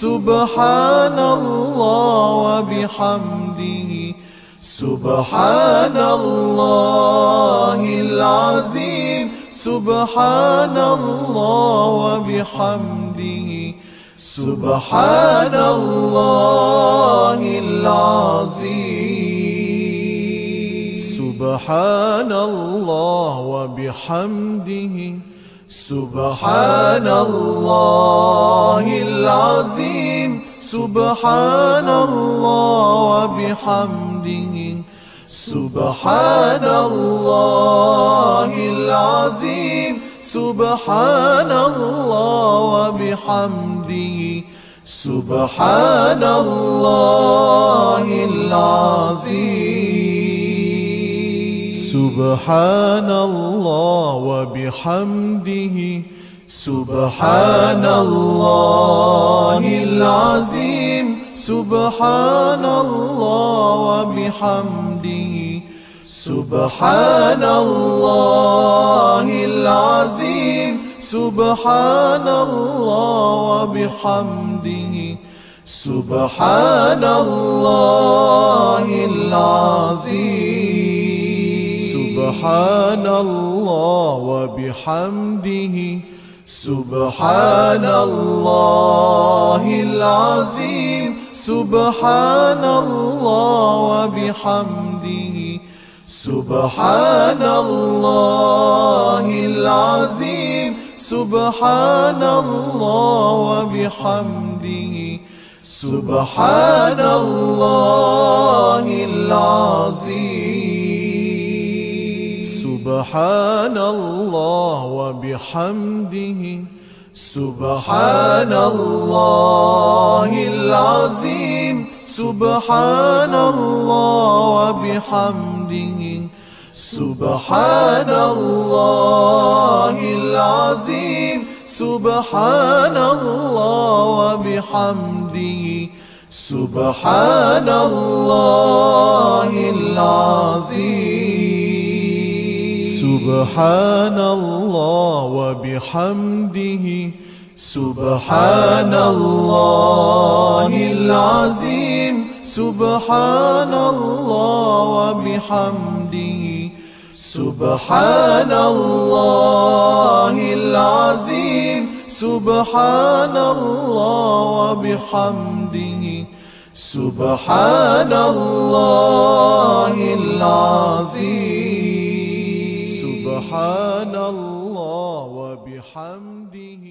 سبحان الله وبحمده سبحان الله العظيم سبحان الله وبحمده سبحان الله العظيم سبحان الله وبحمده سبحان الله العظيم سبحان الله وبحمده سبحان الله العظيم سبحان الله وبحمده سبحان الله العظيم سبحان الله وبحمده سبحان الله العظيم سبحان الله وبحمده سبحان الله العظيم سبحان الله وبحمده سبحان الله العظيم سبحان الله وبحمده سبحان الله العظيم سبحان الله وبحمده سبحان الله العظيم سبحان الله وبحمده سبحان الله العظيم سبحان الله وبحمده سبحان الله العظيم سبحان الله وبحمده سبحان الله العظيم سبحان الله وبحمده سبحان الله العظيم سبحان الله وبحمده سبحان الله العظيم سبحان الله وبحمده سبحان الله العظيم سبحان الله وبحمده سبحان الله العظيم سبحان الله وبحمده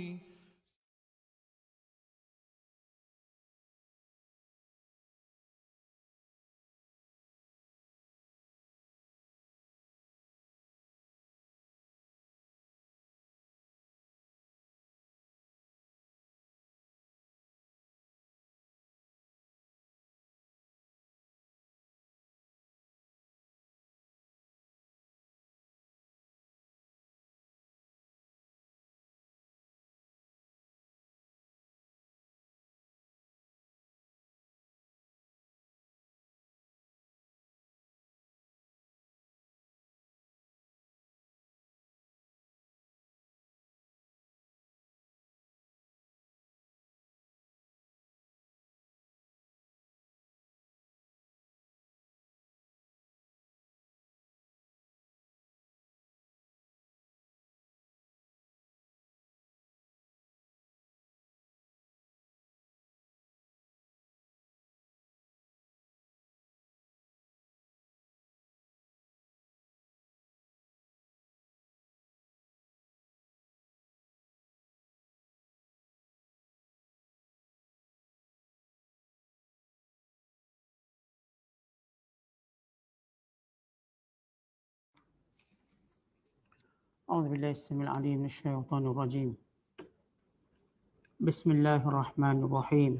أعوذ بالله السميع العليم من الشيطان الرجيم. بسم الله الرحمن الرحيم.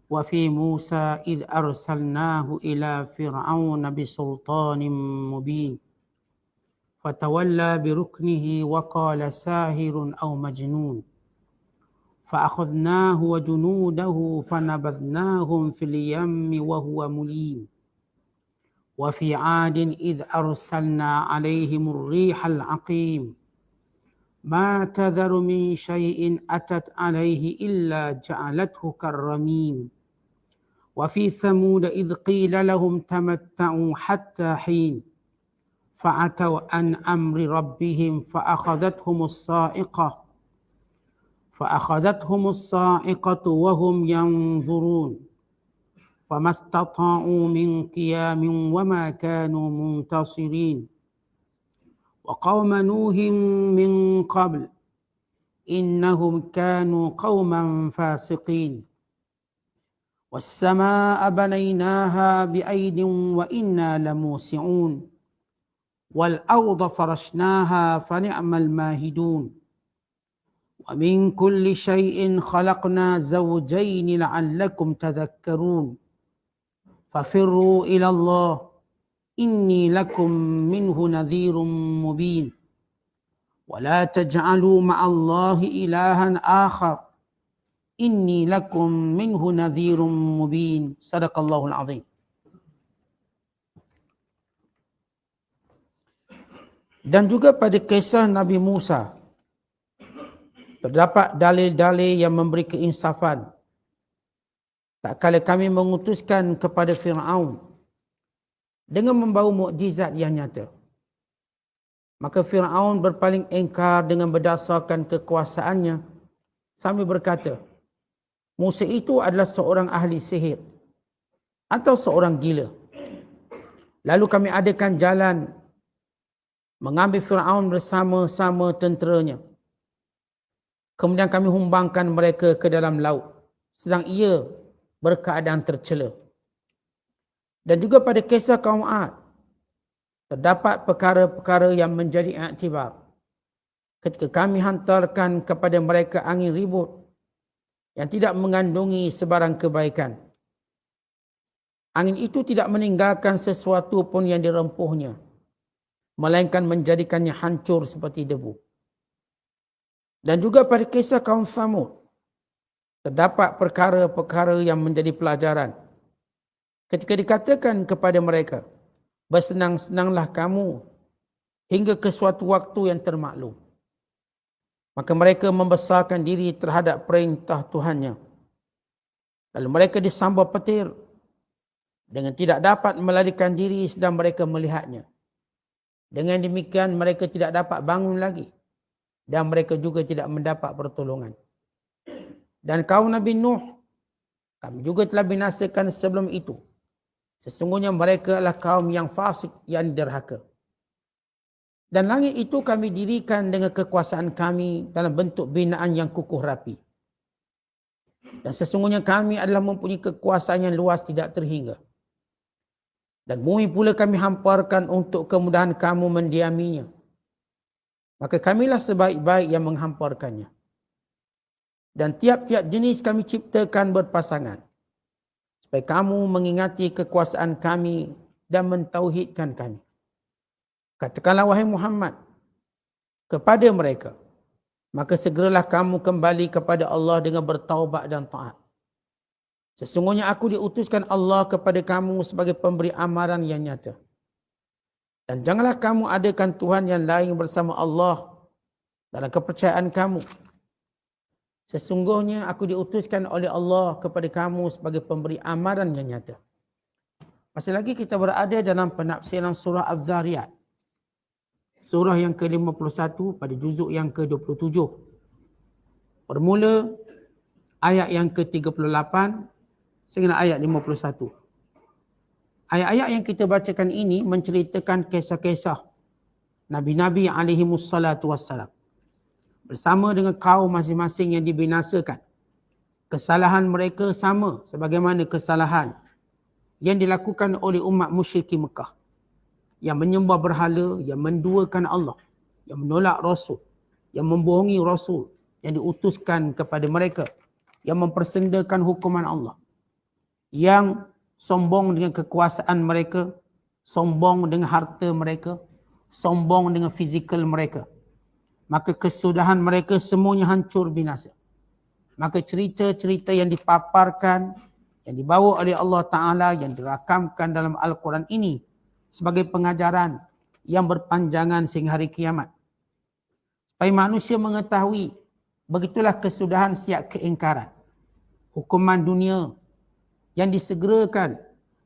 وفي موسى إذ أرسلناه إلى فرعون بسلطان مبين فتولى بركنه وقال ساحر أو مجنون فأخذناه وجنوده فنبذناهم في اليم وهو مليم. وفي عاد إذ أرسلنا عليهم الريح العقيم ما تذر من شيء أتت عليه إلا جعلته كالرميم وفي ثمود إذ قيل لهم تمتعوا حتى حين فعتوا عن أمر ربهم فأخذتهم الصاعقة وهم ينظرون فما استطاعوا من قيام وما كانوا منتصرين وقوم نوح من قبل إنهم كانوا قوما فاسقين والسماء بنيناها بأيد وإنا لموسعون والأرض فرشناها فنعم الماهدون ومن كل شيء خلقنا زوجين لعلكم تذكرون ففروا إلى الله إني لكم منه نذير مبين ولا تجعلوا مع الله إلها آخر إني لكم منه نذير مبين صدق الله العظيم. Dan juga pada kisah Nabi Musa terdapat dalil-dalil yang memberi keinsafan. Tak kala kami mengutuskan kepada Fir'aun dengan membawa mukjizat yang nyata. Maka Fir'aun berpaling engkar dengan berdasarkan kekuasaannya sambil berkata, Musa itu adalah seorang ahli sihir atau seorang gila. Lalu kami adakan jalan mengambil Fir'aun bersama-sama tenteranya. Kemudian kami humbangkan mereka ke dalam laut, sedang ia berkeadaan tercela. Dan juga pada kisah kaum Ad, terdapat perkara-perkara yang menjadi iktibar. Ketika kami hantarkan kepada mereka angin ribut yang tidak mengandungi sebarang kebaikan. Angin itu tidak meninggalkan sesuatu pun yang dirempuhnya, melainkan menjadikannya hancur seperti debu. Dan juga pada kisah kaum Thamud, terdapat perkara-perkara yang menjadi pelajaran. Ketika dikatakan kepada mereka, bersenang-senanglah kamu hingga ke suatu waktu yang termaklum. Maka mereka membesarkan diri terhadap perintah Tuhannya. Lalu mereka disambut petir dengan tidak dapat melarikan diri sedang mereka melihatnya. Dengan demikian mereka tidak dapat bangun lagi dan mereka juga tidak mendapat pertolongan. Dan kaum Nabi Nuh kami juga telah binasakan sebelum itu. Sesungguhnya mereka adalah kaum yang fasik, yang derhaka. Dan langit itu kami dirikan dengan kekuasaan kami dalam bentuk binaan yang kukuh rapi. Dan sesungguhnya kami adalah mempunyai kekuasaan yang luas tidak terhingga. Dan bumi pula kami hamparkan untuk kemudahan kamu mendiaminya. Maka kamilah sebaik-baik yang menghamparkannya. Dan tiap-tiap jenis kami ciptakan berpasangan, supaya kamu mengingati kekuasaan kami dan mentauhidkan kami. Katakanlah wahai Muhammad kepada mereka, maka segeralah kamu kembali kepada Allah dengan bertaubat dan taat. Sesungguhnya aku diutuskan Allah kepada kamu sebagai pemberi amaran yang nyata. Dan janganlah kamu adakan Tuhan yang lain bersama Allah dalam kepercayaan kamu. Sesungguhnya aku diutuskan oleh Allah kepada kamu sebagai pemberi amaran yang nyata. Masih lagi kita berada dalam penafsiran surah Az-Zariyat. Surah yang ke-51 pada juzuk yang ke-27. Bermula ayat yang ke-38 sehingga ayat 51. Ayat-ayat yang kita bacakan ini menceritakan kisah-kisah Nabi-Nabi alaihimussalatu wassalam bersama dengan kaum masing-masing yang dibinasakan. Kesalahan mereka sama sebagaimana kesalahan yang dilakukan oleh umat musyrikin Mekah yang menyembah berhala, yang menduakan Allah, yang menolak Rasul, yang membohongi Rasul yang diutuskan kepada mereka, yang mempersendakan hukuman Allah, yang sombong dengan kekuasaan mereka, sombong dengan harta mereka, sombong dengan fizikal mereka. Maka kesudahan mereka semuanya hancur binasa. Maka cerita-cerita yang dipaparkan, yang dibawa oleh Allah Ta'ala, yang dirakamkan dalam Al-Quran ini sebagai pengajaran yang berpanjangan sehingga hari kiamat. supaya manusia mengetahui begitulah kesudahan setiap keingkaran. Hukuman dunia yang disegerakan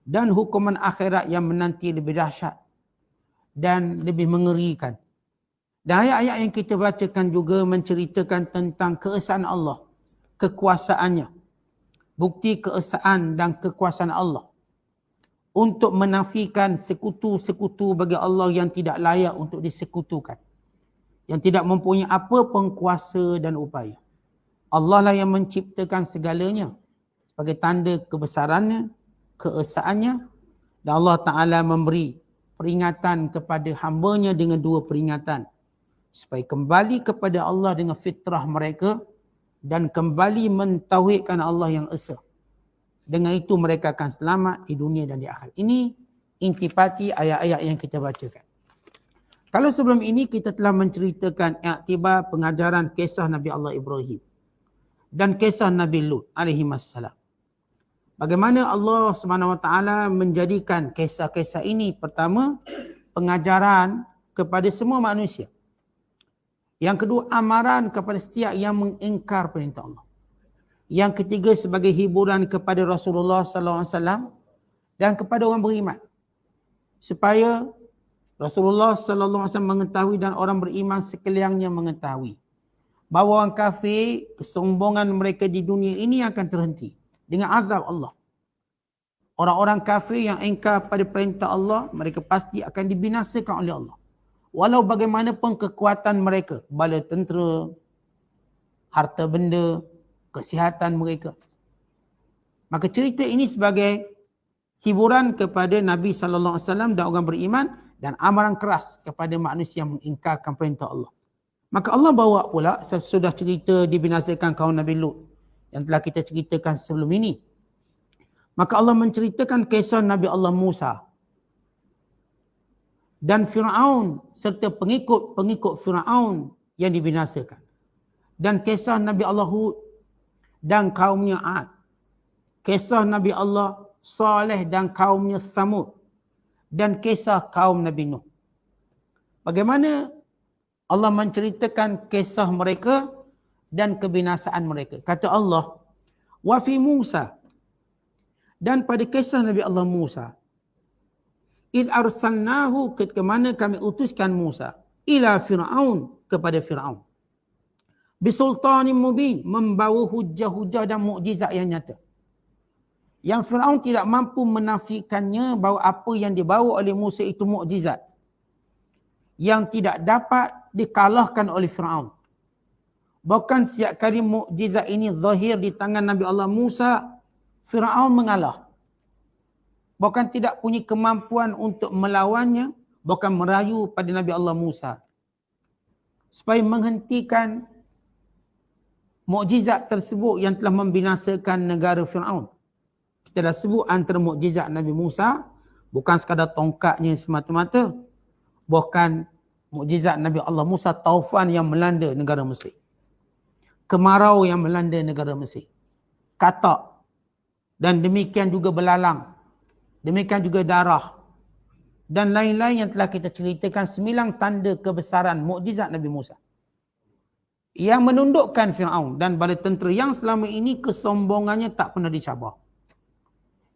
dan hukuman akhirat yang menanti lebih dahsyat dan lebih mengerikan. Dan ayat-ayat yang kita bacakan juga menceritakan tentang keesaan Allah, kekuasaannya, bukti keesaan dan kekuasaan Allah untuk menafikan sekutu-sekutu bagi Allah yang tidak layak untuk disekutukan, yang tidak mempunyai apa pun kuasa dan upaya. Allah lah yang menciptakan segalanya sebagai tanda kebesarannya, keesaannya, dan Allah Ta'ala memberi peringatan kepada hambanya dengan dua peringatan, supaya kembali kepada Allah dengan fitrah mereka dan kembali mentauhidkan Allah yang esa. Dengan itu mereka akan selamat di dunia dan di akhirat. Ini intipati ayat-ayat yang kita bacakan. Kalau sebelum ini kita telah menceritakan iktibar pengajaran kisah Nabi Allah Ibrahim dan kisah Nabi Lut alaihi wassalam. Bagaimana Allah SWT menjadikan kisah-kisah ini pertama pengajaran kepada semua manusia. Yang kedua amaran kepada setiap yang mengingkar perintah Allah. Yang ketiga sebagai hiburan kepada Rasulullah SAW dan kepada orang beriman. Supaya Rasulullah SAW mengetahui dan orang beriman sekelilingnya mengetahui bahawa orang kafir, kesombongan mereka di dunia ini akan terhenti dengan azab Allah. Orang-orang kafir yang ingkar pada perintah Allah, mereka pasti akan dibinasakan oleh Allah. Walau bagaimanapun kekuatan mereka, bala tentera, harta benda, kesihatan mereka. Maka cerita ini sebagai hiburan kepada Nabi SAW dan orang beriman dan amaran keras kepada manusia yang mengingkarkan perintah Allah. Maka Allah bawa pula sesudah cerita dibinasakan kaum Nabi Lut yang telah kita ceritakan sebelum ini. Maka Allah menceritakan kisah Nabi Allah Musa dan Fir'aun serta pengikut-pengikut Fir'aun yang dibinasakan. Dan kisah Nabi Allah Hud dan kaumnya Ad. Kisah Nabi Allah Saleh dan kaumnya Thamud. Dan kisah kaum Nabi Nuh. Bagaimana Allah menceritakan kisah mereka dan kebinasaan mereka. Kata Allah, wa fi Musa, dan pada kisah Nabi Allah Musa, id arsalnahu, ketika mana kami utuskan Musa ila Fir'aun, kepada Fir'aun, bisultanin mubin, membawa hujah-hujah dan mukjizat yang nyata. Yang Fir'aun tidak mampu menafikannya bahawa apa yang dibawa oleh Musa itu mukjizat yang tidak dapat dikalahkan oleh Fir'aun. Bahkan setiap kali mukjizat ini zahir di tangan Nabi Allah Musa, Fir'aun mengalah. Bahkan tidak punya kemampuan untuk melawannya, bahkan merayu pada Nabi Allah Musa supaya menghentikan mukjizat tersebut yang telah membinasakan negara Fir'aun. Kita dah sebut antara mukjizat Nabi Musa bukan sekadar tongkatnya semata-mata, bahkan mukjizat Nabi Allah Musa taufan yang melanda negara Mesir, kemarau yang melanda negara Mesir, katak, dan demikian juga belalang, demikian juga darah, dan lain-lain yang telah kita ceritakan 9 tanda kebesaran mukjizat Nabi Musa yang menundukkan Fir'aun dan bala tentera yang selama ini kesombongannya tak pernah dicabar.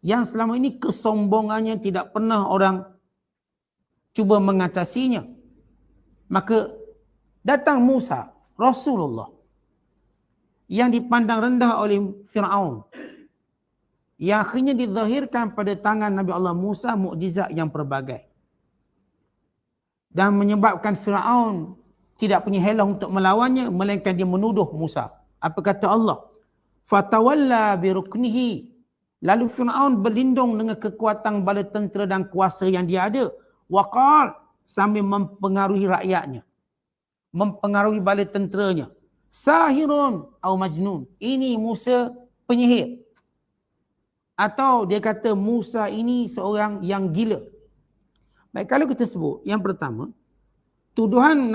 Yang selama ini kesombongannya tidak pernah orang cuba mengatasinya. Maka datang Musa, Rasulullah, yang dipandang rendah oleh Fir'aun, yang akhirnya dizahirkan pada tangan Nabi Allah Musa mukjizat yang pelbagai. Dan menyebabkan Fir'aun tidak punya helah untuk melawannya, melainkan dia menuduh Musa. Apa kata Allah? Fatawalla biruknihi. Lalu Fir'aun berlindung dengan kekuatan bala tentera dan kuasa yang dia ada. Waqal, sambil mempengaruhi rakyatnya, mempengaruhi bala tenteranya. Sahirun atau majnun. Ini Musa penyihir. Atau dia kata Musa ini seorang yang gila. Baik, kalau kita sebut yang pertama, tuduhan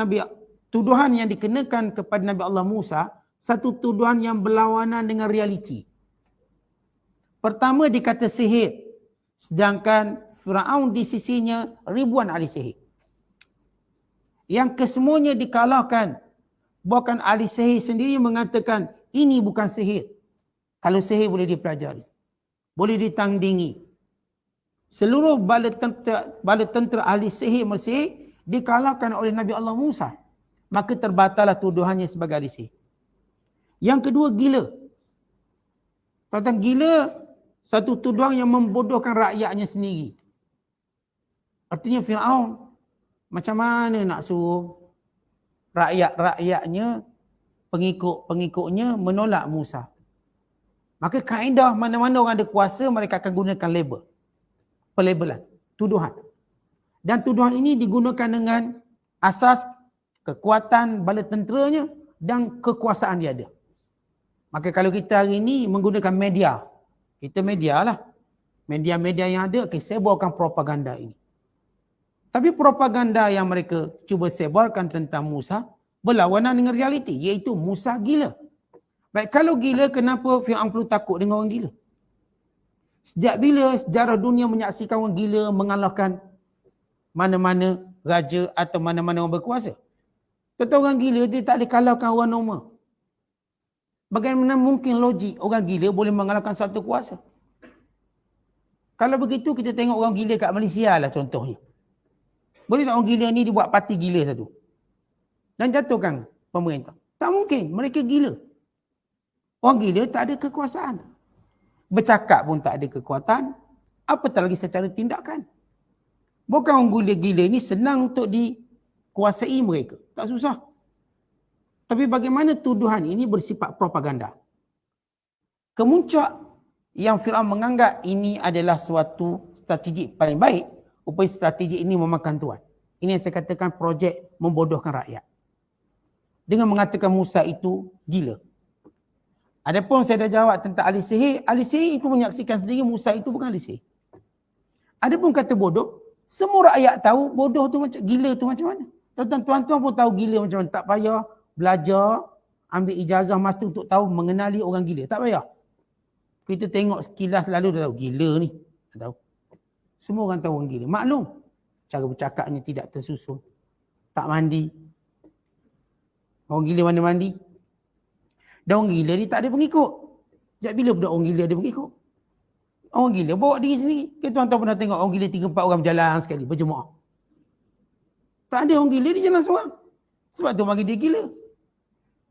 yang dikenakan kepada Nabi Allah Musa, satu tuduhan yang berlawanan dengan realiti. Pertama dikata sihir, sedangkan Fir'aun di sisinya ribuan ahli sihir. Yang kesemuanya dikalahkan Bahkan ahli sihir sendiri mengatakan ini bukan sihir. Kalau sihir boleh dipelajari, boleh ditandingi. Seluruh bala tentera ahli sihir Mesir dikalahkan oleh Nabi Allah Musa. Maka terbatallah tuduhannya sebagai ahli sihir. Yang kedua, gila. Tentang gila, satu tuduhan yang membodohkan rakyatnya sendiri. Artinya Fir'aun macam mana nak suruh rakyatnya, pengikut-pengikutnya menolak Musa. Maka kaedah mana-mana orang ada kuasa, mereka akan gunakan label. Pelabelan, tuduhan. Dan tuduhan ini digunakan dengan asas kekuatan bala tenteranya dan kekuasaan dia ada. Maka kalau kita hari ini menggunakan media, kita media lah. Media-media yang ada, sebarkan propaganda ini. Tapi propaganda yang mereka cuba sebarkan tentang Musa berlawanan dengan realiti, iaitu Musa gila. Baik, kalau gila, kenapa Fir'aun perlu takut dengan orang gila? Sejak bila sejarah dunia menyaksikan orang gila mengalahkan mana-mana raja atau mana-mana orang berkuasa? Tentang orang gila, dia tak boleh kalahkan orang normal. Bagaimana mungkin logik orang gila boleh mengalahkan satu kuasa? Kalau begitu, kita tengok orang gila kat Malaysia lah contohnya. Boleh tak orang gila ni dibuat parti gila satu dan jatuhkan pemerintah? Tak mungkin, mereka gila. Orang gila tak ada kekuasaan. Bercakap pun tak ada kekuatan, apatah lagi secara tindakan. Bukan orang gila ni senang untuk dikuasai mereka. Tak susah. Tapi bagaimana tuduhan ini bersifat propaganda? Kemuncak yang Fir'aun menganggap ini adalah suatu strategi paling baik, upaya strategi ini memakan tuan. Ini yang saya katakan projek membodohkan rakyat. Dengan mengatakan Musa itu gila. Adapun saya dah jawab tentang ahli sihir itu menyaksikan sendiri Musa itu bukan ahli sihir. Adapun kata bodoh, semua rakyat tahu bodoh tu macam gila tu macam mana. Tuan-tuan pun tahu gila macam mana. Tak payah belajar, ambil ijazah master untuk tahu mengenali orang gila. Tak payah. Kita tengok sekilas lalu dah tahu gila ni. Dah tahu. Semua orang tahu orang gila. Maklum. Cara bercakapnya tidak tersusun. Tak mandi. Orang gila mana mandi? Dan orang gila ni tak ada pengikut. Sejak bila budak orang gila ada pengikut? Orang gila bawa diri sendiri. Kita tuan-tuan pernah tengok orang gila 3-4 orang berjalan sekali, berjemaah. Tak ada orang gila dia jalan seorang. Sebab tu bagi dia gila.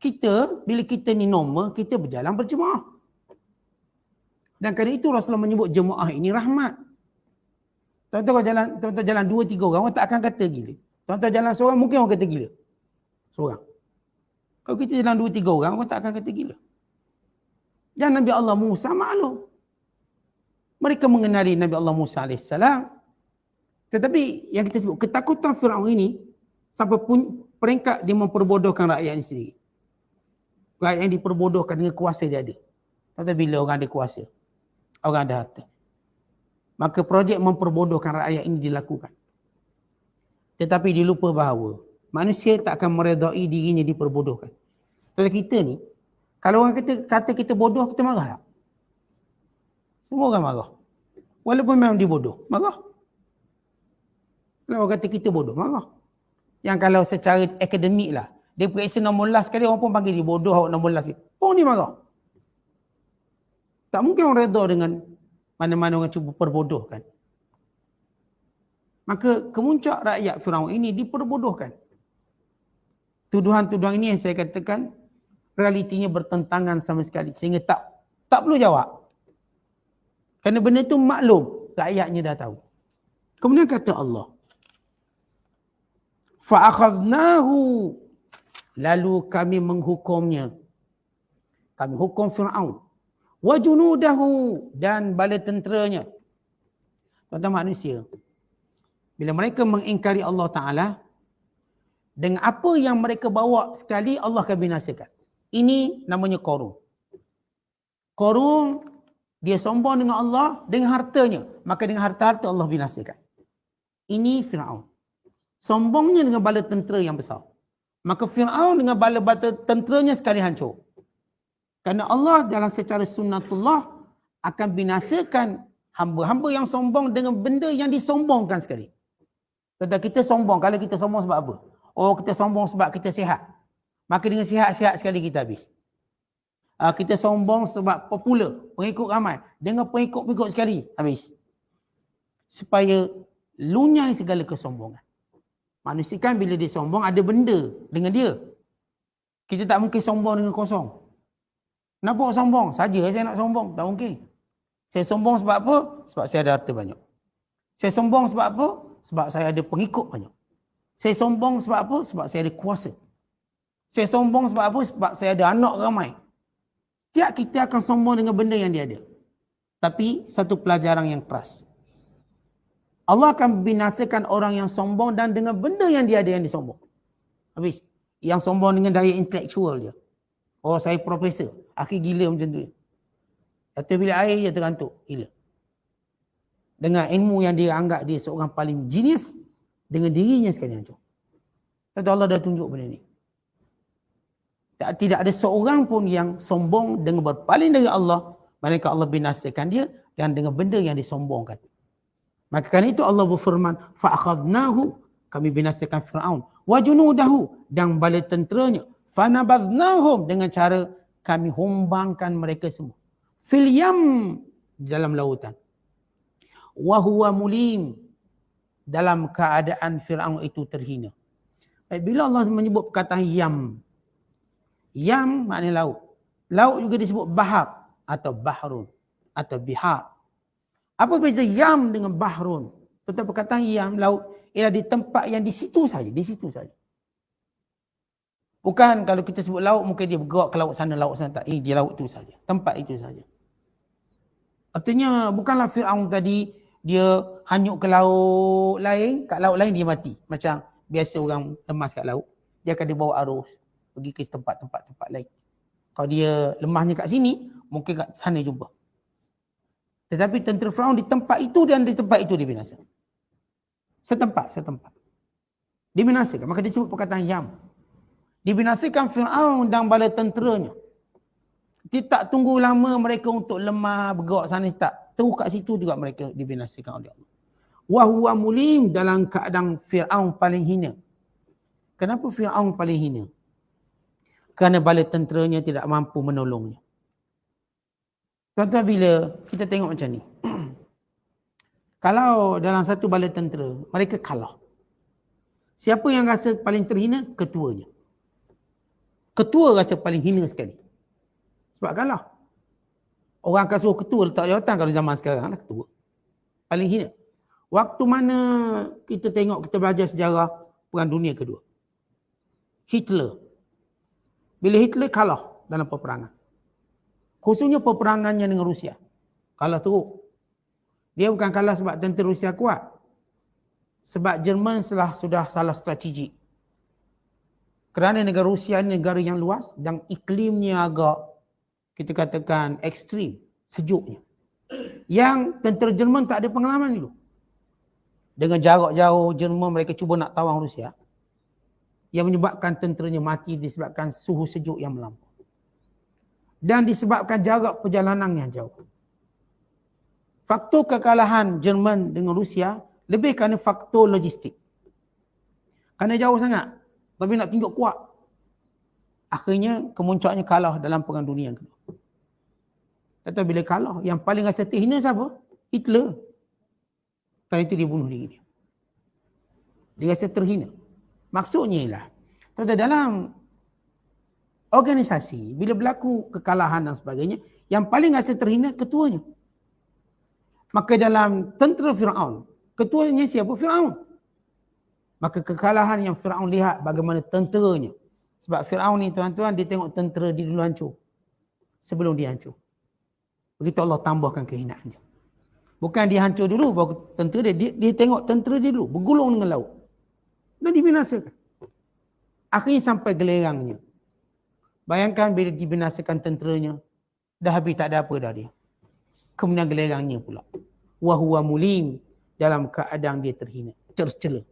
Kita, bila kita ni normal, kita berjalan berjemaah. Dan kerana itu Rasulullah menyebut jemaah ini rahmat. Tuan-tuan jalan 2-3 orang tak akan kata gila. Tuan-tuan jalan seorang, mungkin orang kata gila. Seorang. Kalau kita jalan 2-3 orang tak akan kata gila. Dan Nabi Allah Musa maklum. Mereka mengenali Nabi Allah Musa AS. Tetapi yang kita sebut, ketakutan Fir'aun ini sampai peringkat dia memperbodohkan rakyat sendiri. Rakyat yang diperbodohkan dengan kuasa dia ada. Tetapi bila orang ada kuasa, orang ada harta, maka projek memperbodohkan rakyat ini dilakukan. Tetapi dia lupa bahawa manusia tak akan meredai dirinya diperbodohkan. Kalau kita ni, kalau orang kata kita bodoh, kita marah tak? Semua orang marah. Walaupun memang dia bodoh, marah. Kalau orang kata kita bodoh, marah. Yang kalau secara akademik lah, dia periksa nombor last sekali, orang pun panggil dia bodoh, awak nombor last sekali. Pun dia marah. Tak mungkin orang redha dengan mana-mana orang cuba perbodohkan. Maka kemuncak rakyat Firaun ini diperbodohkan. Tuduhan-tuduhan ini yang saya katakan realitinya bertentangan sama sekali. Sehingga tak perlu jawab. Kerana benda itu maklum. Rakyatnya dah tahu. Kemudian kata Allah. Fa'akhadnahu. Lalu kami menghukumnya. Kami hukum Fir'aun. Wa junudahu. Dan bala tenteranya. Tuan-tuan manusia. Bila mereka mengingkari Allah Ta'ala, dengan apa yang mereka bawa sekali, Allah akan binasakan. Ini namanya Qarun. Qarun, dia sombong dengan Allah, dengan hartanya. Maka dengan harta-harta Allah binasakan. Ini Fir'aun. Sombongnya dengan bala tentera yang besar. Maka Fir'aun dengan bala tenteranya sekali hancur. Kerana Allah dalam secara sunnatullah akan binasakan hamba-hamba yang sombong dengan benda yang disombongkan sekali. Kata kita sombong, kalau kita sombong sebab apa? Oh, kita sombong sebab kita sihat. Maka dengan sihat-sihat sekali kita habis. Kita sombong sebab popular, pengikut ramai. Dengan pengikut-pengikut sekali, habis. Supaya lunyai segala kesombongan. Manusia kan bila dia sombong, ada benda dengan dia. Kita tak mungkin sombong dengan kosong. Kenapa sombong? Saja saya nak sombong. Tak mungkin. Saya sombong sebab apa? Sebab saya ada harta banyak. Saya sombong sebab apa? Sebab saya ada pengikut banyak. Saya sombong sebab apa? Sebab saya ada kuasa. Saya sombong sebab apa? Sebab saya ada anak ramai. Setiap kita akan sombong dengan benda yang dia ada. Tapi satu pelajaran yang keras. Allah akan binasakan orang yang sombong dan dengan benda yang dia ada yang disombong. Habis. Yang sombong dengan daya intelektual dia. Oh, saya profesor. Akhir gila macam tu. Atau bila air dia tergantuk. Gila. Dengan ilmu yang dia anggap dia seorang paling genius. Dengan dirinya sekali hancur. Kata Allah dah tunjuk benda ni. Tidak ada seorang pun yang sombong dengan berpaling dari Allah. Maka Allah binasakan dia dan dengan benda yang disombongkan. Maka kerana itu Allah berfirman, فَأَخَذْنَاهُ kami binasakan Fir'aun. وَجُنُودَهُ dan bala tenteranya. فَنَبَذْنَاهُمْ dengan cara kami humbangkan mereka semua. فِي الْيَمْ dalam lautan. وَهُوَ مُلِيمٌ dalam keadaan Fir'aun itu terhina. Baik, bila Allah menyebut perkataan yam. Yam maknanya laut. Laut juga disebut bahar atau bahrun atau bihar. Apa beza yam dengan bahrun? Tentang perkataan yam, laut, ialah di tempat yang di situ saja, di situ saja. Bukan kalau kita sebut laut mungkin dia bergerak ke laut sana tak. Ini di laut itu saja, tempat itu saja. Artinya bukanlah Fir'aun tadi dia hanyut ke laut lain, kat laut lain dia mati. Macam biasa orang lemas kat laut, dia akan dibawa arus pergi ke tempat-tempat lain. Kalau dia lemahnya kat sini, mungkin kat sana jumpa. Tetapi tentera Firaun di tempat itu dan di tempat itu dibinasakan. Setempat. Dibinasakan. Maka disebut perkataan yam. Dibinasakan Firaun dan bala tenteranya. Dia tak tunggu lama mereka untuk lemah, bergerak sana, tak. Terus kat situ juga mereka dibinasakan oleh Allah. Wa huwa mulim dalam keadaan Firaun paling hina. Kenapa Firaun paling hina? Kerana bala tenteranya tidak mampu menolongnya. Contoh bila kita tengok macam ni. Kalau dalam satu bala tentera, mereka kalah. Siapa yang rasa paling terhina? Ketuanya. Ketua rasa paling hina sekali. Sebab kalah. Orang akan suruh ketua letak jawatan kalau zaman sekarang lah ketua. Paling hina. Waktu mana kita tengok, kita belajar sejarah Perang Dunia Kedua. Hitler. Bila Hitler kalah dalam peperangan. Khususnya peperangannya dengan Rusia. Kalah teruk. Dia bukan kalah sebab tentera Rusia kuat. Sebab Jerman sudah salah strategik. Kerana negara Rusia ni negara yang luas dan iklimnya agak, kita katakan ekstrim, sejuknya. Yang tentera Jerman tak ada pengalaman dulu. Dengan jarak jauh Jerman mereka cuba nak tawang Rusia. Yang menyebabkan tenteranya mati disebabkan suhu sejuk yang melampau. Dan disebabkan jarak perjalanan yang jauh. Faktor kekalahan Jerman dengan Rusia lebih kerana faktor logistik. Kerana jauh sangat. Tapi nak tunjuk kuat. Akhirnya kemuncaknya kalah dalam Perang Dunia Kedua. Kata bila kalah, yang paling rasa terhina siapa? Hitler. Kerana itu dia bunuh diri dia. Dia rasa terhina. Maksudnya ialah, dalam organisasi, bila berlaku kekalahan dan sebagainya, yang paling rasa terhina ketuanya. Maka dalam tentera Firaun, ketuanya siapa? Firaun. Maka kekalahan yang Firaun lihat bagaimana tenteranya. Sebab Firaun ni tuan-tuan, dia tengok tentera dia dulu hancur. Sebelum dia hancur. Begitu Allah tambahkan kehinaan dia. Bukan dia hancur dulu, baru tentera dia tengok tentera dia dulu, bergulung dengan laut. Dan dibinasakan. Akhirnya sampai gelerangnya. Bayangkan bila dibinasakan tenteranya, dah habis tak ada apa dah dia. Kemudian gelerangnya pula. Wa huwa mulim, dalam keadaan dia terhina, tercela.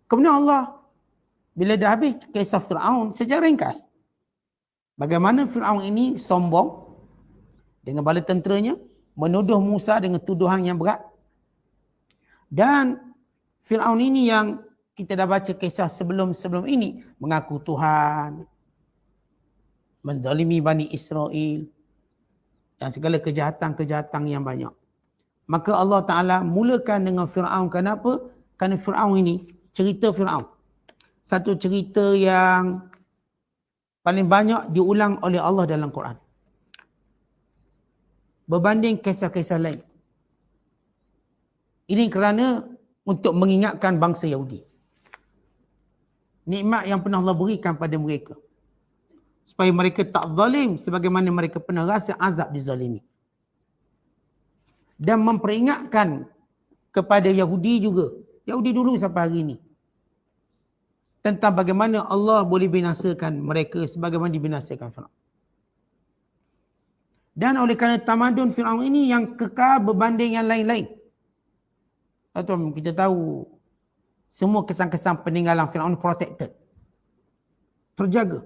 Kemudian Allah, bila dah habis kisah Fir'aun, secara ringkas. Bagaimana Fir'aun ini sombong dengan bala tenteranya, menuduh Musa dengan tuduhan yang berat. Dan Fir'aun ini yang kita dah baca kisah sebelum ini, mengaku Tuhan, menzalimi Bani Israel dan segala kejahatan-kejahatan yang banyak. Maka Allah Ta'ala mulakan dengan Fir'aun. Kenapa? Kerana Fir'aun ini, cerita Fir'aun, satu cerita yang paling banyak diulang oleh Allah dalam Quran berbanding kisah-kisah lain. Ini kerana untuk mengingatkan bangsa Yahudi nikmat yang pernah Allah berikan pada mereka, supaya mereka tak zalim sebagaimana mereka pernah rasa azab dizalimi. Dan memperingatkan kepada Yahudi juga, Yahudi dulu sampai hari ini, tentang bagaimana Allah boleh binasakan mereka sebagaimana dibinasakan Fir'aun. Dan oleh kerana tamadun Fir'aun ini yang kekal berbanding yang lain-lain. Atau kita tahu semua kesan-kesan peninggalan Fir'aun protected, terjaga.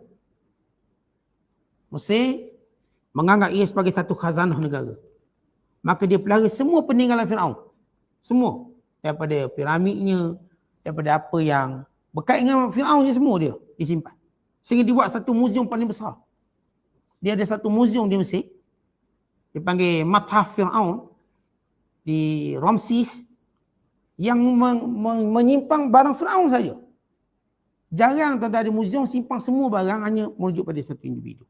Mesir menganggap ia sebagai satu khazanah negara. Maka dia pelihara semua peninggalan Fir'aun. Semua. Daripada piramidnya, daripada apa yang berkait dengan Fir'aun je, semua dia disimpan. Sehingga dibuat satu muzium paling besar. Dia ada satu muzium di Mesir, dipanggil Mathaf Fir'aun di Ramses, yang menyimpan barang Fir'aun saja. Jarang tuan-tuan ada muzium simpan semua barang, hanya merujuk pada satu individu.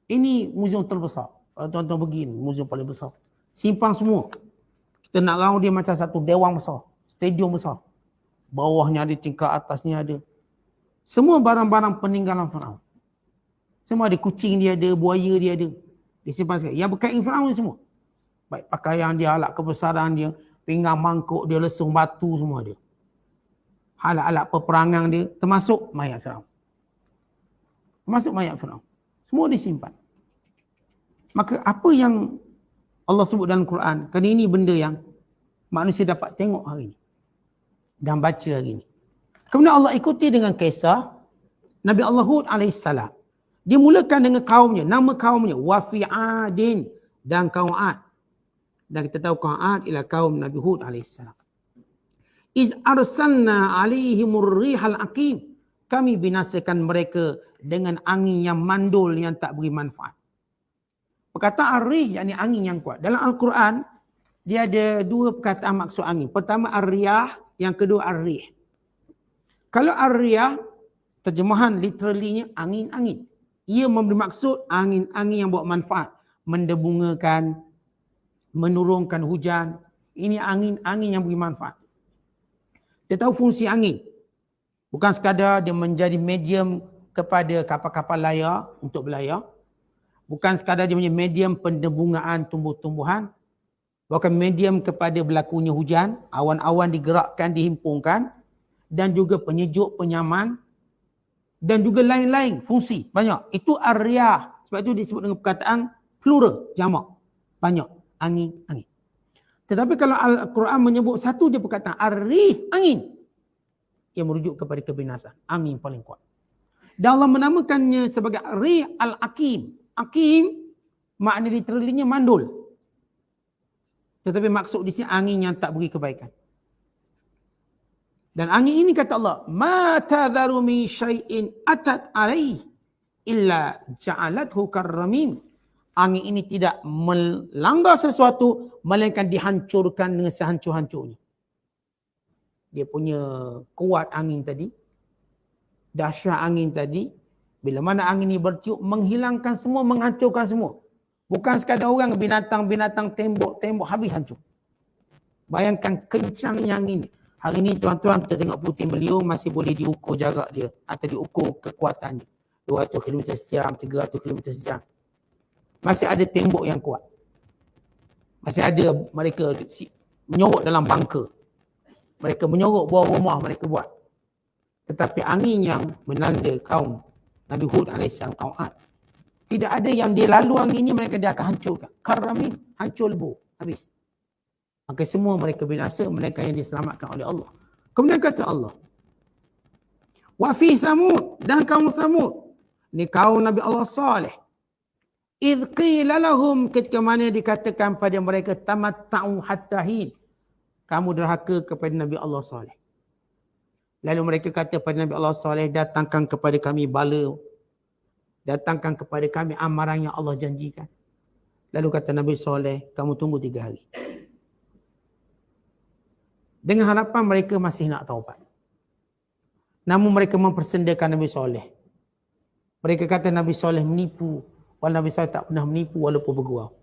Ini muzium terbesar. Kalau tuan-tuan pergi, muzium paling besar. Simpan semua. Kita nak raung dia macam satu dewan besar. Stadium besar. Bawahnya ada, tingkat atasnya ada. Semua barang-barang peninggalan Fir'aun. Semua ada, kucing dia ada, buaya dia ada. Disimpan sekali. Yang berkait Fir'aun semua. Baik pakaian dia, alat kebesaran dia, pinggang mangkuk dia, lesung batu, semua ada. Alat-alat peperangan dia, termasuk mayat Fir'aun. Termasuk mayat Fir'aun. Semua disimpan. Maka apa yang Allah sebut dalam Quran, kerana ini benda yang manusia dapat tengok hari ini dan baca hari ini. Kemudian Allah ikuti dengan kisah Nabi Allah Hud AS. Dia mulakan dengan kaumnya, nama kaumnya wa fi adin, dan kaum Ad. Dan kita tahu kaum Ad ialah kaum Nabi Hud AS. Iz arsalna alaihimur rihal aqim, kami binasakan mereka dengan angin yang mandul yang tak beri manfaat. Perkataan ar-rih, yakni angin yang kuat. Dalam Al-Quran, dia ada dua perkataan maksud angin. Pertama ar-riyah, yang kedua ar-rih. Kalau ar-riyah, terjemahan literally-nya angin-angin. Ia memberi maksud angin-angin yang bawa manfaat. Mendebungakan, menurunkan hujan. Ini angin-angin yang beri manfaat. Kita tahu fungsi angin. Bukan sekadar dia menjadi medium kepada kapal-kapal layar untuk berlayar. Bukan sekadar dia menjadi medium pendebungaan tumbuh-tumbuhan. Bahkan medium kepada berlakunya hujan. Awan-awan digerakkan, dihimpunkan. Dan juga penyejuk, penyaman. Dan juga lain-lain fungsi. Banyak. Itu ar-riyah. Sebab itu disebut dengan perkataan plural, jamak. Banyak. Angin-angin. Tetapi kalau Al-Quran menyebut satu je perkataan ar-rih, angin. Ia merujuk kepada kebinasan. Angin paling kuat. Dan Allah menamakannya sebagai rih al-aqim. Aqim makna literally-nya mandul. Tetapi maksud di sini angin yang tak beri kebaikan. Dan angin ini kata Allah, ma tadharu min syai'in atat alaih illa ja'alathu karramim. Angin ini tidak melanggar sesuatu melainkan dihancurkan dengan sehancur-hancurnya. Dia punya kuat angin tadi, dahsyat angin tadi, bila mana angin ini bertiup, menghilangkan semua, menghancurkan semua. Bukan sekadar orang, binatang-binatang, tembok-tembok habis hancur. Bayangkan kencangnya angin. Hari ini tuan-tuan kita tengok puting beliung masih boleh diukur jarak dia atau diukur kekuatannya. 200 km sejam, 300 km sejam. Masih ada tembok yang kuat. Masih ada mereka menyorok dalam bunker. Mereka menyorok bawah rumah mereka buat. Tetapi angin yang melanda kaum Nabi Hud AS, kaum Ad, tidak ada yang dia lalu angin ini, mereka dia akan hancurkan. Karamin, hancur lebur, habis. Maka semua mereka binasa, mereka yang diselamatkan oleh Allah. Kemudian kata Allah, wa fi Thamud, dan kaum Thamud. Ini kaum Nabi Allah Saleh. Idh qila lahum, ketika mana dikatakan pada mereka, tamatta'u hatta hin. Kamu derhaka kepada Nabi Allah Saleh. Lalu mereka kata pada Nabi Allah Saleh, datangkan kepada kami bala datangkan kepada kami amaran yang Allah janjikan. Lalu kata Nabi Soleh, kamu tunggu 3 hari. Dengan harapan mereka masih nak taubat. Namun mereka mempersendakan Nabi Soleh. Mereka kata Nabi Soleh menipu. Walau Nabi Soleh tak pernah menipu walaupun bergurau.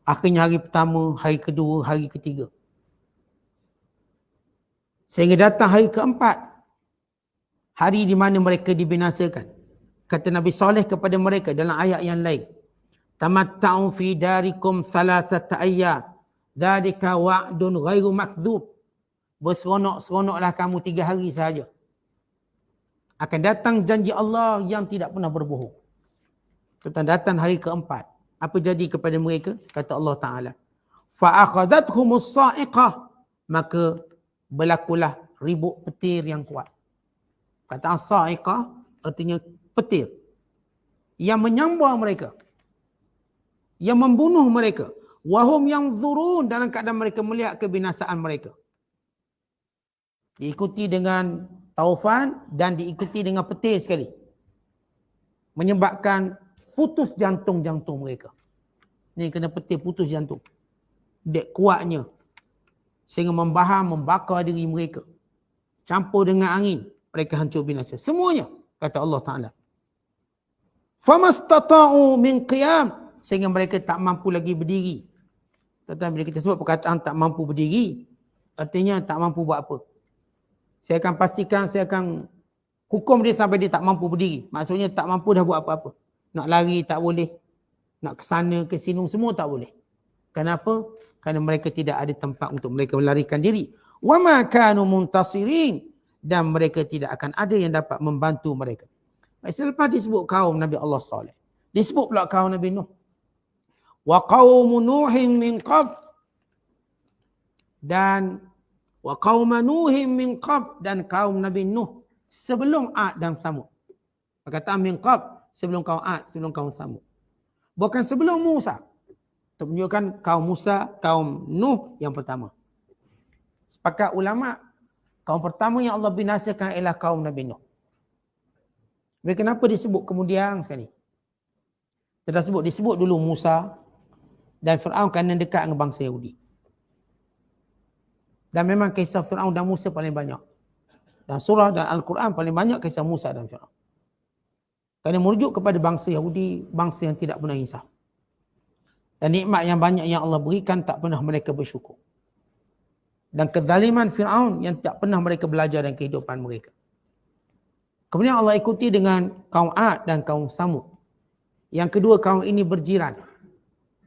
Akhirnya hari pertama, hari kedua, hari ketiga. Sehingga datang hari keempat. Hari di mana mereka dibinasakan. Kata Nabi Soleh kepada mereka dalam ayat yang lain. Tamatta'u fi darikum thalathata ayyam. Dzalika wa'dun ghairu makdzub. Berseronok-seronoklah kamu 3 hari sahaja. Akan datang janji Allah yang tidak pernah berbohong. Tentang datang hari keempat. Apa jadi kepada mereka? Kata Allah Ta'ala. Fa'akhadhathumus sa'iqah. Maka berlakulah ribut petir yang kuat. Kata sa'iqah artinya petir. Yang menyambar mereka. Yang membunuh mereka. Wahum yang zurun dalam keadaan mereka melihat kebinasaan mereka. Diikuti dengan taufan dan diikuti dengan petir sekali. Menyebabkan putus jantung-jantung mereka. Ni kena petir putus jantung. Dek kuatnya. Sehingga membakar diri mereka. Campur dengan angin. Mereka hancur binasa. Semuanya. Kata Allah Ta'ala. Famastata'u min qiyam. Sehingga mereka tak mampu lagi berdiri. Tetapi bila kita sebut perkataan tak mampu berdiri, artinya tak mampu buat apa. Saya akan pastikan, saya akan hukum dia sampai dia tak mampu berdiri. Maksudnya tak mampu dah buat apa-apa. Nak lari tak boleh. Nak ke sana, ke sini, semua tak boleh. Kenapa? Kerana mereka tidak ada tempat untuk mereka melarikan diri. وَمَا كَانُوا مُنْتَصِرِينَ. Dan mereka tidak akan ada yang dapat membantu mereka. Selepas disebut kaum Nabi Allah Saleh. Disebut pula kaum Nabi Nuh. وَقَوْمُ نُوحٍ مِنْ قَبْلِ. Dan وَقَوْمَ نُوحٍ مِنْ قَبْلِ. Dan kaum Nabi Nuh sebelum Ad dan Samud. Perkataan min qabl, sebelum kaum Ad, sebelum kaum Samud. Bukan sebelum Musa. Untuk menunjukkan kaum Musa, kaum Nuh yang pertama. Sepakat ulama, kaum pertama yang Allah binasakan ialah kaum Nabi Nuh. Tapi kenapa disebut kemudian sekali? Disebut dulu Musa dan Fir'aun kerana dekat dengan bangsa Yahudi. Dan memang kisah Fir'aun dan Musa paling banyak. Dan surah dan Al-Quran paling banyak kisah Musa dan Fir'aun. Kerana merujuk kepada bangsa Yahudi, bangsa yang tidak pernah insaf. Dan nikmat yang banyak yang Allah berikan tak pernah mereka bersyukur. Dan kezaliman Fir'aun yang tak pernah mereka belajar dalam kehidupan mereka. Kemudian Allah ikuti dengan kaum Ad dan kaum Samud. Yang kedua kaum ini berjiran.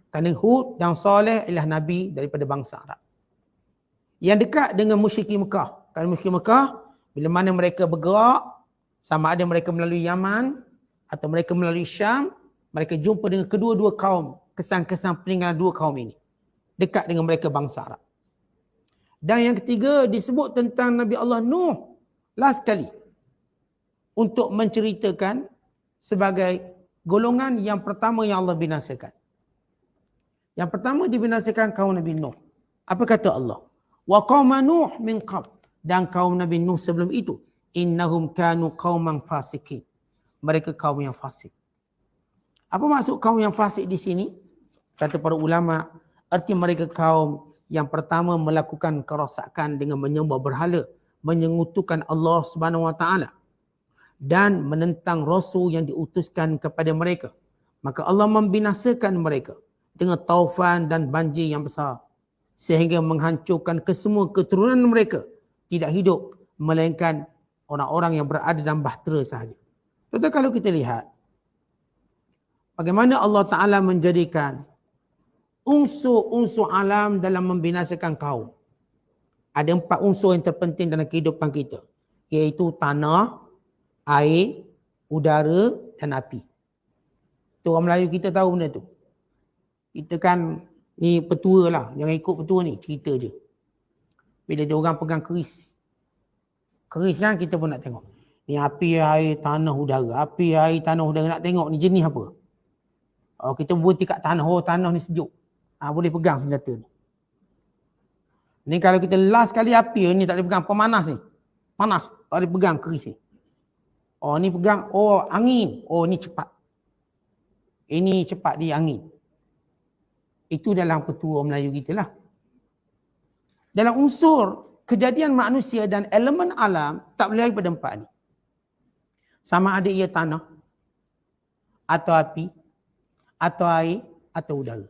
Kerana Hud dan Saleh ialah Nabi daripada bangsa Arab. Yang dekat dengan musyrikin Mekah. Kerana musyrikin Mekah, bila mana mereka bergerak, sama ada mereka melalui Yaman atau mereka melalui Syam, mereka jumpa dengan kedua-dua kaum. Kesan-kesan peninggalan dua kaum ini. Dekat dengan mereka bangsa Arab. Dan yang ketiga disebut tentang Nabi Allah Nuh. Last kali. Untuk menceritakan sebagai golongan yang pertama yang Allah binasakan. Yang pertama dibinasakan kaum Nabi Nuh. Apa kata Allah? Wa qauma Nuh min qabl. Dan kaum Nabi Nuh sebelum itu. Innahum kanu qauman fasikin. Mereka kaum yang fasik. Apa maksud kaum yang fasik di sini? Kata para ulama, arti mereka kaum yang pertama melakukan kerosakan dengan menyembah berhala, menyekutukan Allah Subhanahu Wa Taala dan menentang rasul yang diutuskan kepada mereka. Maka Allah membinasakan mereka dengan taufan dan banjir yang besar sehingga menghancurkan kesemua keturunan mereka tidak hidup melainkan orang-orang yang berada dalam bahtera sahaja. Tetapi kalau kita lihat bagaimana Allah Ta'ala menjadikan unsur-unsur alam dalam membinasakan kaum. Ada 4 unsur yang terpenting dalam kehidupan kita. Iaitu tanah, air, udara dan api. Itu orang Melayu kita tahu benda tu. Kita kan ni petua lah. Jangan ikut petua ni. Cerita je. Bila dia orang pegang keris. Keris kan kita pun nak tengok. Ni api, air, tanah, udara. Api, air, tanah, udara. Nak tengok ni jenis apa. Oh, kita berhenti kat tanah. Oh, tanah ni sejuk. Boleh pegang senjata ni. Ni kalau kita last kali api ni tak boleh pegang. Pemanas ni. Panas. Tak boleh pegang keris ni. Oh ni pegang, oh angin, oh ni cepat. Ini cepat di angin. Itu dalam petua Melayu kita lah. Dalam unsur kejadian manusia dan elemen alam tak boleh daripada empat ni. Sama ada ia tanah, atau api, atau air, atau udara.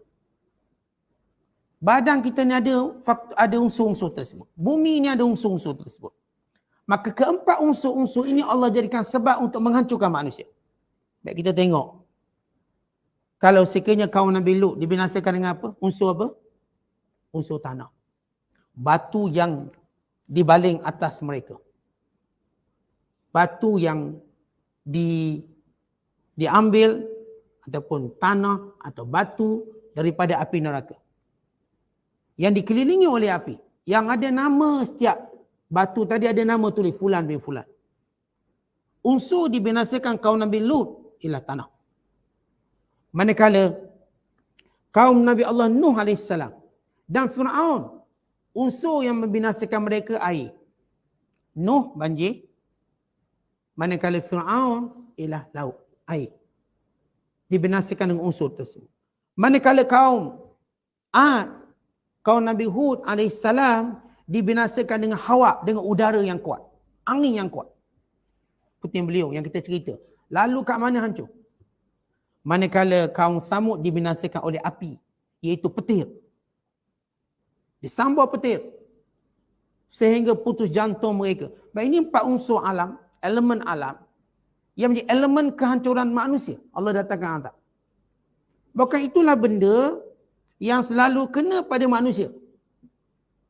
Badan kita ni ada unsur-unsur tersebut. Bumi ni ada unsur-unsur tersebut. Maka keempat unsur-unsur ini Allah jadikan sebab untuk menghancurkan manusia. Baik kita tengok. Kalau sekiranya kaum Nabi Lut dibinasakan dengan apa? Unsur apa? Unsur tanah. Batu yang dibaling atas mereka. Batu yang diambil ataupun tanah atau batu daripada api neraka. Yang dikelilingi oleh api. Yang ada nama setiap batu tadi ada nama tulis Fulan bin Fulan. Unsur dibinasakan kaum Nabi Lut ialah tanah. Manakala kaum Nabi Allah Nuh AS dan Fir'aun, unsur yang membinasakan mereka air. Nuh banjir. Manakala Fir'aun ialah laut, air. Dibinasakan dengan unsur tersebut. Manakala kaum Ad, kaum Nabi Hud AS dibinasakan dengan hawa, dengan udara yang kuat. Angin yang kuat. Seperti beliau yang kita cerita. Lalu kat mana hancur? Manakala kaum Thamud dibinasakan oleh api, iaitu petir. Disambur petir. Sehingga putus jantung mereka. Baik, ini empat unsur alam, elemen alam, yang menjadi elemen kehancuran manusia. Allah datangkan azab. Bahkan itulah benda yang selalu kena pada manusia.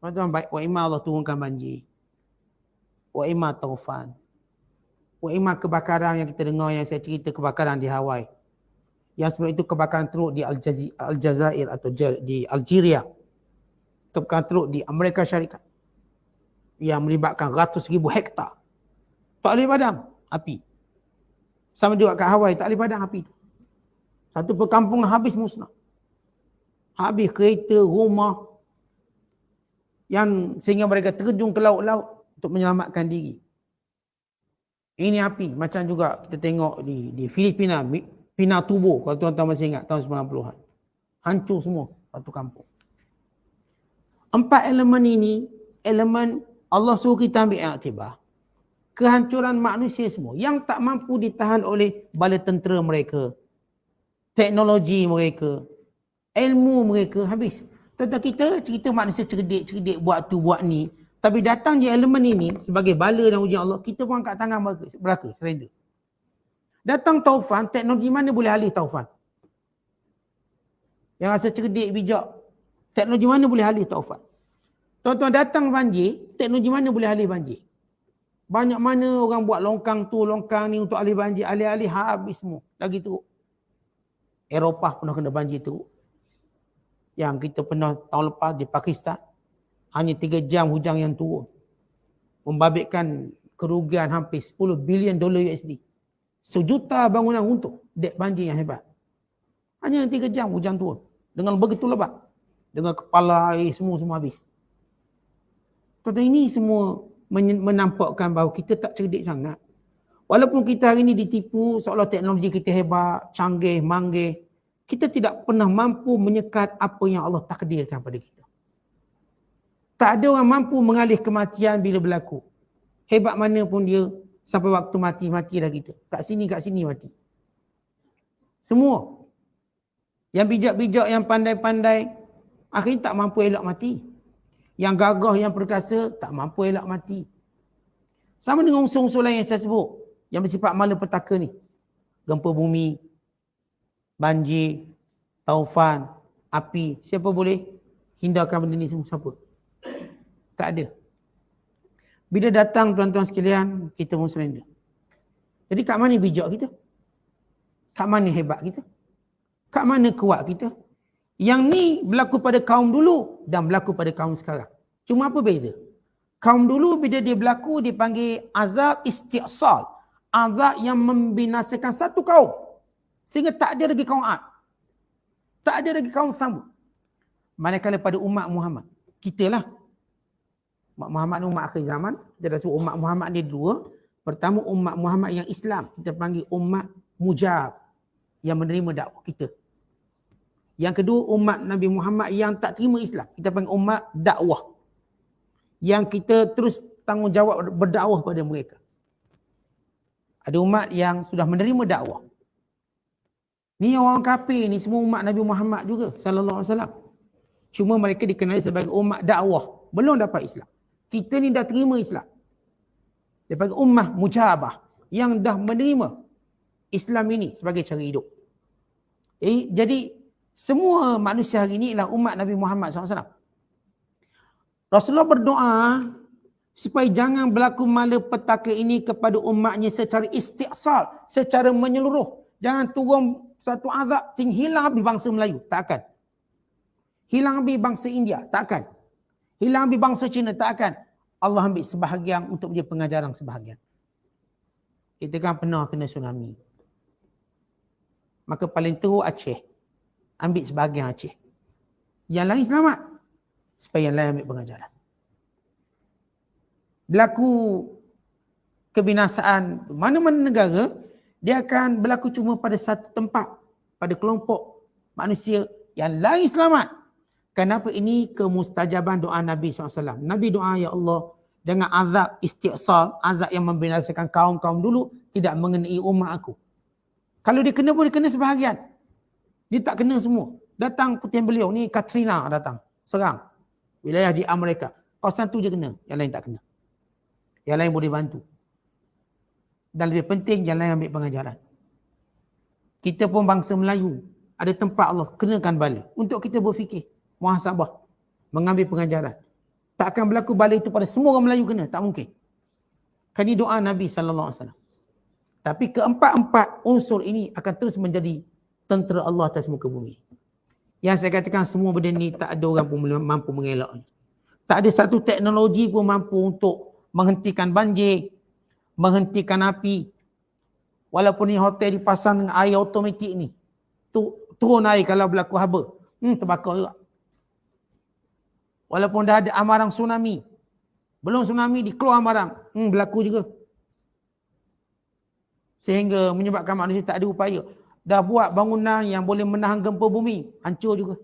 Tuan-tuan baik, wa imma Allah turunkan banjir. Wa imma taufan. Wa imma kebakaran yang kita dengar, yang saya cerita kebakaran di Hawaii. Yang sebelum itu kebakaran teruk di Aljazair atau di Algeria. Kebakaran teruk di Amerika Syarikat. Yang melibatkan ratus ribu hektar. Tak boleh padam api. Sama juga kat Hawaii, tak boleh padam api. Satu perkampungan habis musnah. Habis kereta, rumah. Yang sehingga mereka terjun ke laut-laut untuk menyelamatkan diri. Ini api. Macam juga kita tengok di Filipina. Pinatubo, kalau tuan-tuan masih ingat, tahun 90-an. Hancur semua satu kampung. Empat elemen ini, elemen Allah suruh kita ambil iktibar. Kehancuran manusia semua yang tak mampu ditahan oleh bala tentera mereka, teknologi mereka, ilmu mereka habis. Tentang kita cerita manusia cerdik buat tu buat ni, tapi datang je elemen ini sebagai bala dan ujian Allah, kita pun angkat tangan belaka, surrender. Datang taufan, teknologi mana boleh alih taufan? Yang rasa cerdik, bijak, teknologi mana boleh alih taufan? Tuan-tuan, datang banjir, teknologi mana boleh alih banjir? Banyak mana orang buat longkang tu, longkang ni untuk alih banjir, alih-alih habis semua. Lagi teruk. Eropah pernah kena banjir teruk. Yang kita pernah tahun lepas di Pakistan, hanya 3 jam hujan yang turun. Membabitkan kerugian hampir 10 bilion dolar USD. Sejuta bangunan runtuh. Dek banjir yang hebat. Hanya 3 jam hujan turun. Dengan begitu lebat. Dengan kepala air semua habis. Kata ini semua menampakkan bahawa kita tak cerdik sangat. Walaupun kita hari ini ditipu seolah teknologi kita hebat, canggih, manggih. Kita tidak pernah mampu menyekat apa yang Allah takdirkan pada kita. Tak ada orang mampu mengalih kematian bila berlaku. Hebat mana pun dia, sampai waktu mati dah kita. Kat sini mati. Semua. Yang bijak-bijak, yang pandai-pandai, akhirnya tak mampu elak mati. Yang gagah, yang perkasa, tak mampu elak mati. Sama dengan unsur-unsur lain yang saya sebut. Yang bersifat malapetaka ni. Gempa bumi, banjir, taufan, api. Siapa boleh hindarkan benda ni semua? Siapa? Tak ada. Bila datang tuan-tuan sekalian, kita pun surrender. Jadi kat mana bijak kita? Kat mana hebat kita? Kat mana kuat kita? Yang ni berlaku pada kaum dulu dan berlaku pada kaum sekarang. Cuma apa beza? Kaum dulu bila dia berlaku dipanggil azab isti'sal. Azab yang membinasakan satu kaum. Sehingga tak ada lagi kaum Ad. Tak ada lagi kaum Thamud. Manakala pada umat Muhammad. Kita lah. Umat Muhammad ni umat akhir zaman. Kita dah sebut umat Muhammad ni dua. Pertama, umat Muhammad yang Islam, kita panggil umat mujab, yang menerima dakwah kita. Yang kedua, umat Nabi Muhammad yang tak terima Islam, kita panggil umat dakwah, yang kita terus tanggungjawab berdakwah pada mereka. Ada umat yang sudah menerima dakwah. Ni orang kafir ni semua umat Nabi Muhammad juga sallallahu alaihi wasallam. Cuma mereka dikenali sebagai umat dakwah, belum dapat Islam. Kita ni dah terima Islam. Daripada ummah mujabah yang dah menerima Islam ini sebagai cara hidup. Jadi semua manusia hari ini ialah umat Nabi Muhammad SAW. Rasulullah berdoa supaya jangan berlaku malapetaka ini kepada umatnya secara istiqsal, secara menyeluruh. Jangan turun satu azab, hilang habis bangsa Melayu. Tak akan. Hilang habis bangsa India. Tak akan. Hilang habis bangsa Cina. Tak akan. Allah ambil sebahagian untuk menjadi pengajaran sebahagian. Kita kan pernah kena tsunami. Maka paling teruk Aceh. Ambil sebahagian Aceh. Yang lain selamat. Supaya yang lain ambil pengajaran. Berlaku kebinasaan mana-mana negara, dia akan berlaku cuma pada satu tempat, pada kelompok manusia, yang lain selamat. Kenapa? Ini kemustajaban doa Nabi SAW. Nabi doa, ya Allah, jangan azab istiqsal, azab yang membinasakan kaum-kaum dulu, tidak mengenai umat aku. Kalau dia kena pun dia kena sebahagian. Dia tak kena semua. Datang putih beliau, ni Katrina datang, serang wilayah di Amerika. Kawasan tu je kena, yang lain tak kena. Yang lain boleh bantu. Dan lebih penting, yang lain ambil pengajaran. Kita pun bangsa Melayu, ada tempat Allah kenakan bala untuk kita berfikir, muhasabah, mengambil pengajaran. Tak akan berlaku bala itu pada semua orang Melayu kena, tak mungkin. Kan ini doa Nabi SAW. Tapi keempat-empat unsur ini akan terus menjadi tentera Allah atas muka bumi. Yang saya katakan semua benda ni tak ada orang pun mampu mengelak. Tak ada satu teknologi pun mampu untuk menghentikan banjir, menghentikan api. Walaupun ni hotel dipasang dengan air automatik ni, turun air kalau berlaku haba, terbakar juga. Walaupun dah ada amaran tsunami, belum tsunami dikeluar amaran, berlaku juga. Sehingga menyebabkan manusia tak ada upaya. Dah buat bangunan yang boleh menahan gempa bumi, hancur juga.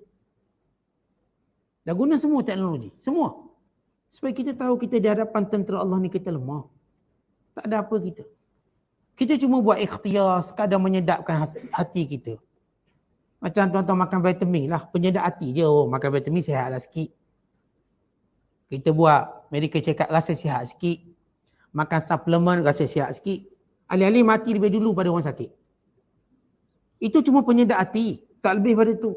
Dah guna semua teknologi, semua. Supaya kita tahu kita di hadapan tentera Allah ni kita lemah. Tak ada apa kita. Kita cuma buat ikhtiar sekadar menyedapkan hati kita. Macam tuan-tuan makan vitamin lah, penyedap hati je. Oh, makan vitamin sihatlah sikit. Kita buat medical check up rasa sihat sikit. Makan suplemen rasa sihat sikit. Alih-alih mati lebih dulu pada orang sakit. Itu cuma penyedap hati. Tak lebih pada tu.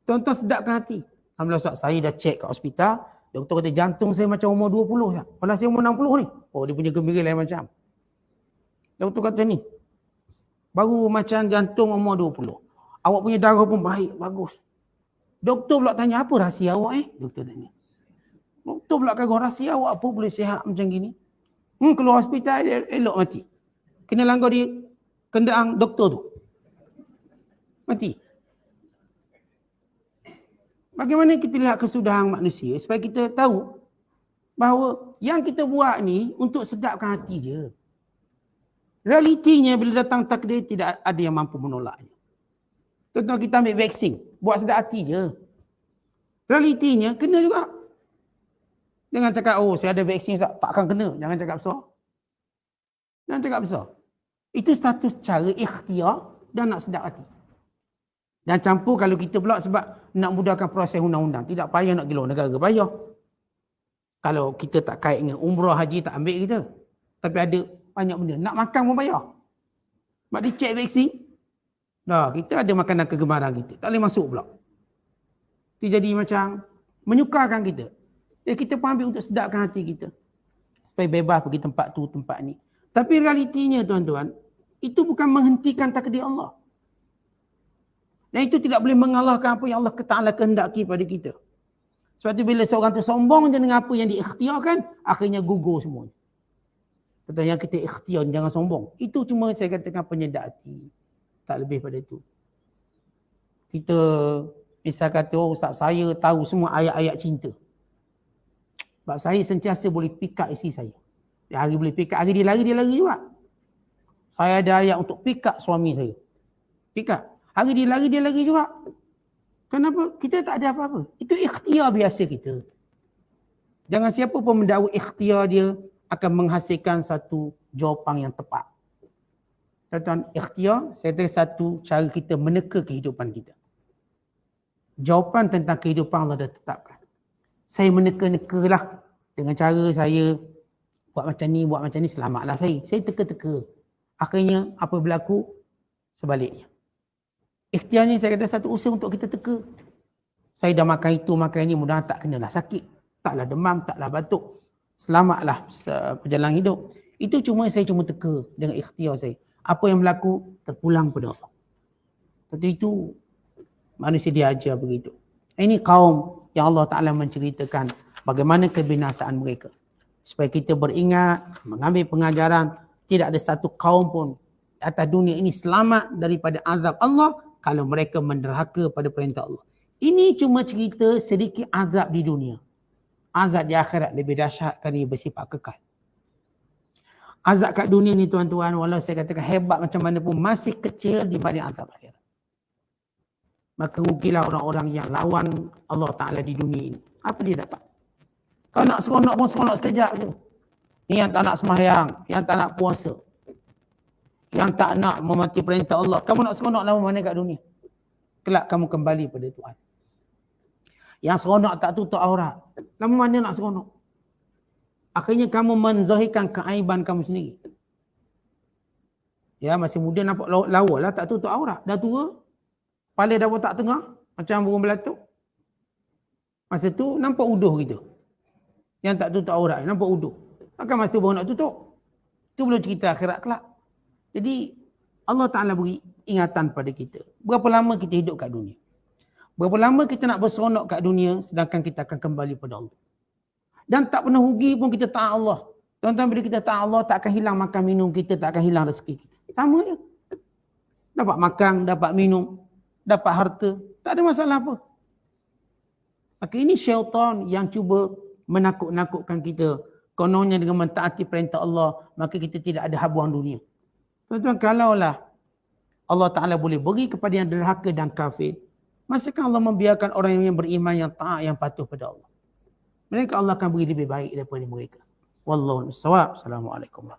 Tuan-tuan sedapkan hati. Alhamdulillah Ustaz, saya dah check kat hospital. Doktor kata jantung saya macam umur 20 Ustaz. Padahal saya umur 60 ni. Oh, dia punya gembira lain macam. Doktor kata ni, baru macam jantung umur 20. Awak punya darah pun baik, bagus. Doktor pula tanya, apa rahsia awak Doktor tanya. Doktor pula kata, rahsia awak apa boleh sihat macam gini? Keluar hospital elok mati. Kena langgar di kenderaan doktor tu. Mati. Bagaimana kita lihat kesudahan manusia supaya kita tahu bahawa yang kita buat ni untuk sedapkan hati je. Realitinya bila datang takdir tidak ada yang mampu menolaknya. Contoh kita ambil vaksin, buat sedap hati je. Realitinya kena juga. Jangan cakap, oh saya ada vaksin tak akan kena. Jangan cakap besar. Jangan cakap besar. Itu status cara ikhtiar dan nak sedap hati. Dan campur kalau kita pula sebab nak mudahkan proses undang-undang. Tidak payah nak gelar negara, payah. Kalau kita tak kait dengan umrah haji tak ambil kita. Tapi ada banyak benda. Nak makan pun payah. Sebab dia cek vaksin. Dah, kita ada makanan kegemaran kita. Tak boleh masuk pula. Itu jadi macam menyukarkan kita. Jadi kita pun ambil untuk sedapkan hati kita. Supaya bebas pergi tempat tu, tempat ni. Tapi realitinya tuan-tuan, itu bukan menghentikan takdir Allah. Dan itu tidak boleh mengalahkan apa yang Allah Ta'ala kehendaki pada kita. Sebab itu bila seorang tu sombong je dengan apa yang diikhtiarkan, akhirnya gugur semuanya. Kata yang kita ikhtiar, jangan sombong. Itu cuma saya katakan penyedap hati. Tak lebih pada itu. Kita misal kata, oh Ustaz saya tahu semua ayat-ayat cinta. Sebab saya sentiasa boleh pick up isteri saya. Dia hari boleh pick up, hari dia lari juga. Saya ada ayat untuk pick up suami saya. Pick up. Hari dia lari juga. Kenapa? Kita tak ada apa-apa. Itu ikhtiar biasa kita. Jangan siapa pun mendakwa ikhtiar dia akan menghasilkan satu jawapan yang tepat. Tuan-tuan, ikhtiar, saya kata satu cara kita meneka kehidupan kita. Jawapan tentang kehidupan Allah dah tetapkan. Saya meneka-nekalah dengan cara saya buat macam ni, selamatlah saya. Saya teka-teka. Akhirnya apa berlaku? Sebaliknya. Ikhtiarnya saya kata satu usaha untuk kita teka. Saya dah makan itu, makan ini, mudah tak kenalah sakit. Taklah demam, taklah batuk. Selamatlah perjalanan hidup. Itu saya cuma teka dengan ikhtiar saya. Apa yang berlaku, terpulang pada Allah. Tapi itu manusia diajar begitu. Ini kaum yang Allah Ta'ala menceritakan bagaimana kebinasaan mereka. Supaya kita beringat, mengambil pengajaran, tidak ada satu kaum pun atas dunia ini selamat daripada azab Allah kalau mereka menderhaka pada perintah Allah. Ini cuma cerita sedikit azab di dunia. Azab di akhirat lebih dahsyat kerana ia bersifat kekal. Azab kat dunia ni tuan-tuan, walau saya katakan hebat macam mana pun masih kecil dibanding azab akhirat. Maka rugilah orang-orang yang lawan Allah Ta'ala di dunia ini. Apa dia dapat? Kau nak seronok pun seronok sekejap je. Ni yang tak nak sembahyang, yang tak nak puasa, yang tak nak mematuhi perintah Allah. Kamu nak seronok lama mana kat dunia? Kelak kamu kembali pada Tuhan. Yang seronok tak tutup aurat. Lama mana nak seronok? Akhirnya kamu menzahirkan keaiban kamu sendiri. Ya, masih muda nampak lawa lah, tak tutup aurat. Dah tua, kepala dah tak tengah, macam burung belatuk. Masa tu nampak uduh gitu. Yang tak tutup aurat, nampak uduh. Takkan masa tu baru nak tutup. Itu belum cerita akhirat kelak. Jadi Allah Ta'ala beri ingatan pada kita. Berapa lama kita hidup kat dunia? Berapa lama kita nak berseronok kat dunia sedangkan kita akan kembali pada Allah. Dan tak pernah rugi pun kita taat Allah. Tuan-tuan, bila kita taat Allah, tak akan hilang makan minum kita, tak akan hilang rezeki kita. Sama je. Dapat makan, dapat minum, dapat harta, tak ada masalah apa. Maka ini syaitan yang cuba menakut-nakutkan kita. Kononnya dengan mentaati perintah Allah, maka kita tidak ada habuan dunia. Tuan-tuan, kalaulah Allah Ta'ala boleh beri kepada yang derhaka dan kafir, masakah Allah membiarkan orang yang beriman, yang taat, yang patuh pada Allah? Mereka Allah akan beri lebih baik daripada mereka. Wallahu a'lam. Assalamualaikum.